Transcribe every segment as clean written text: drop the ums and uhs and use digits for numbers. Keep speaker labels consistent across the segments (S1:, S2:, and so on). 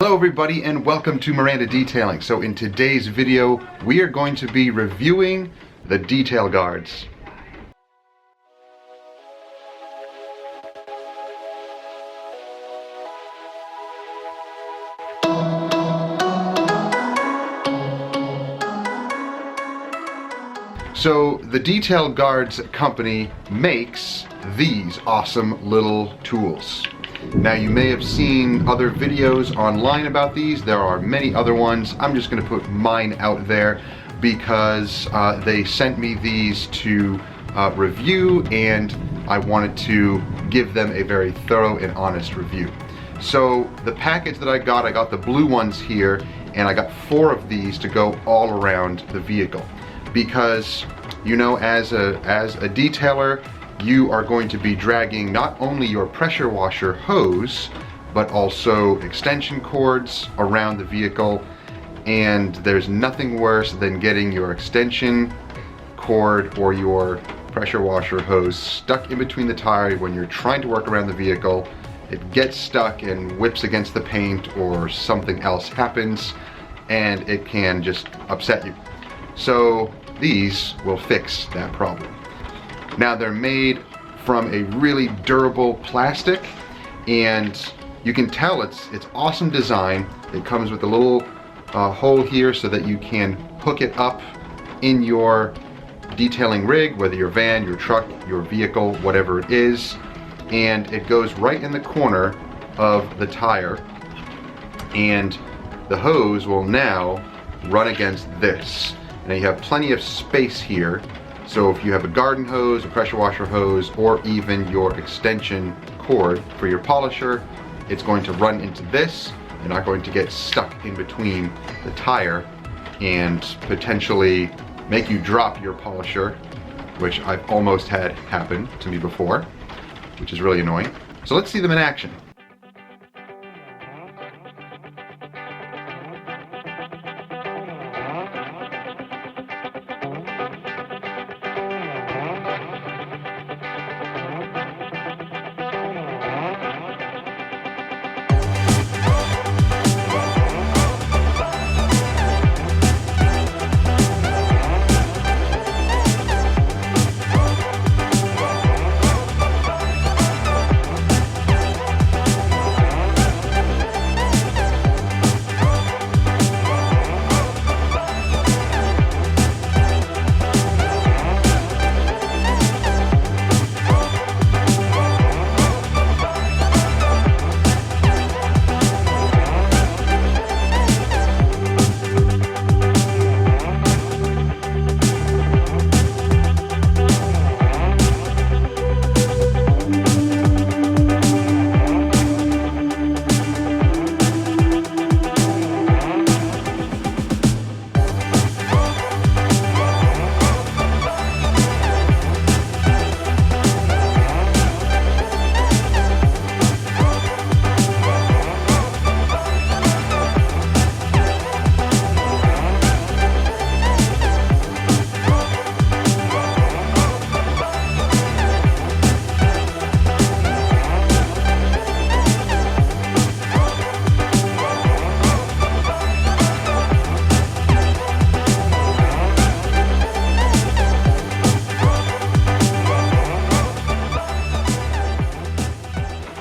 S1: Hello everybody and welcome to Miranda Detailing. So in today's video, we are going to be reviewing the detail guards. So the Detail Guardz company makes these awesome little tools. Now you may have seen other videos online about these. There are many other ones. I'm just going to put mine out there because they sent me these to review, and I wanted to give them a very thorough and honest review. So the package that I got the blue ones here, and I got 4 of these to go all around the vehicle. Because, you know, as a detailer, you are going to be dragging not only your pressure washer hose, but also extension cords around the vehicle. And there's nothing worse than getting your extension cord or your pressure washer hose stuck in between the tire when you're trying to work around the vehicle. It gets stuck and whips against the paint, or something else happens, and it can just upset you. So these will fix that problem. Now they're made from a really durable plastic, and you can tell it's awesome design. It comes with a little hole here so that you can hook it up in your detailing rig, whether your van, your truck, your vehicle, whatever it is, and it goes right in the corner of the tire, and the hose will now run against this. Now you have plenty of space here, so if you have a garden hose, a pressure washer hose, or even your extension cord for your polisher, it's going to run into this. You're not going to get stuck in between the tire and potentially make you drop your polisher, which I've almost had happen to me before, which is really annoying. So let's see them in action.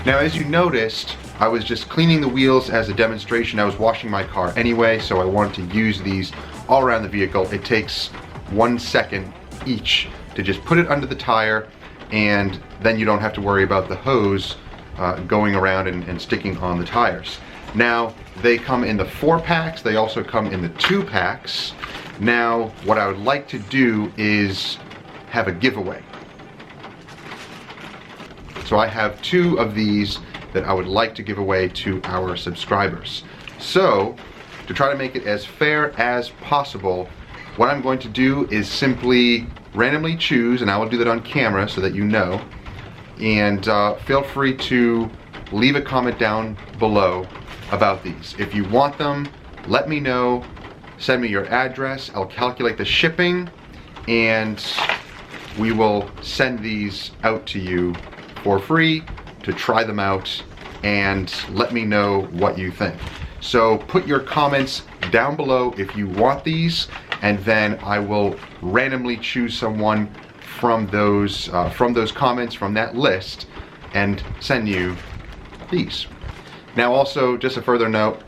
S1: Now, as you noticed, I was just cleaning the wheels as a demonstration. I was washing my car anyway, so I wanted to use these all around the vehicle. It takes 1 second each to just put it under the tire, and then you don't have to worry about the hose going around and sticking on the tires. Now, they come in the 4 packs. They also come in the 2 packs. Now, what I would like to do is have a giveaway. So I have 2 of these that I would like to give away to our subscribers. So, to try to make it as fair as possible, what I'm going to do is simply randomly choose, and I will do that on camera so that you know, and feel free to leave a comment down below about these. If you want them, let me know, send me your address, I'll calculate the shipping, and we will send these out to you for free to try them out and let me know what you think. So put your comments down below if you want these, and then I will randomly choose someone from those comments, from that list, and send you these. Now also, just a further note,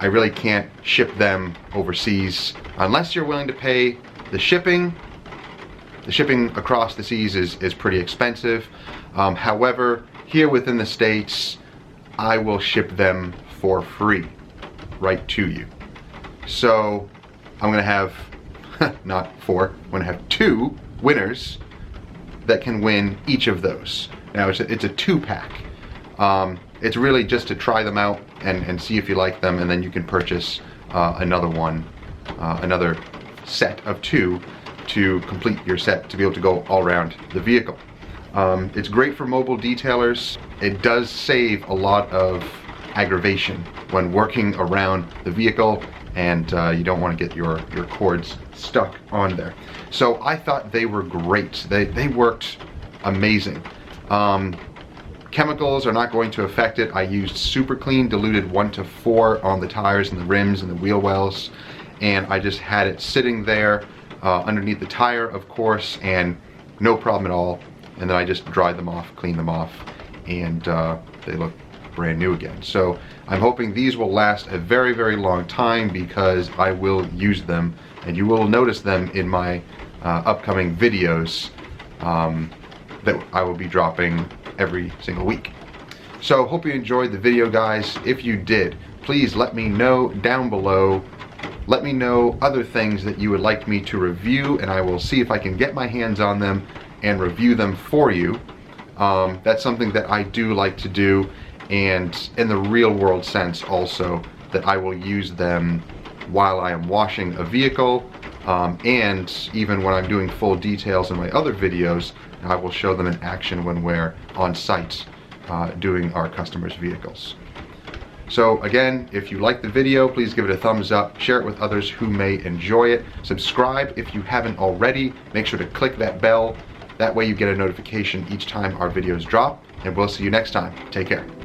S1: I really can't ship them overseas unless you're willing to pay the shipping. The shipping across the seas is pretty expensive. However, here within the States, I will ship them for free right to you. So I'm gonna have, not 4, I'm gonna have 2 winners that can win each of those. Now it's a 2-pack. It's really just to try them out and see if you like them, and then you can purchase another one, another set of 2 to complete your set to be able to go all around the vehicle. It's great for mobile detailers. It does save a lot of aggravation when working around the vehicle, and you don't want to get your cords stuck on there. So I thought they were great. They worked amazing. Chemicals are not going to affect it. I used super clean diluted 1:4 on the tires and the rims and the wheel wells, and I just had it sitting there underneath the tire, of course, and no problem at all. And then I just dried them off, cleaned them off, and they look brand new again. So I'm hoping these will last a very, very long time, because I will use them, and you will notice them in my upcoming videos that I will be dropping every single week. So hope you enjoyed the video, guys. If you did, please let me know down below. Let me know other things that you would like me to review, and I will see if I can get my hands on them and review them for you. That's something that I do like to do, and in the real world sense also, that I will use them while I am washing a vehicle, and even when I'm doing full details in my other videos, I will show them in action when we're on site doing our customers' vehicles. So again, if you like the video, please give it a thumbs up, share it with others who may enjoy it. Subscribe if you haven't already. Make sure to click that bell. That way you get a notification each time our videos drop, and we'll see you next time. Take care.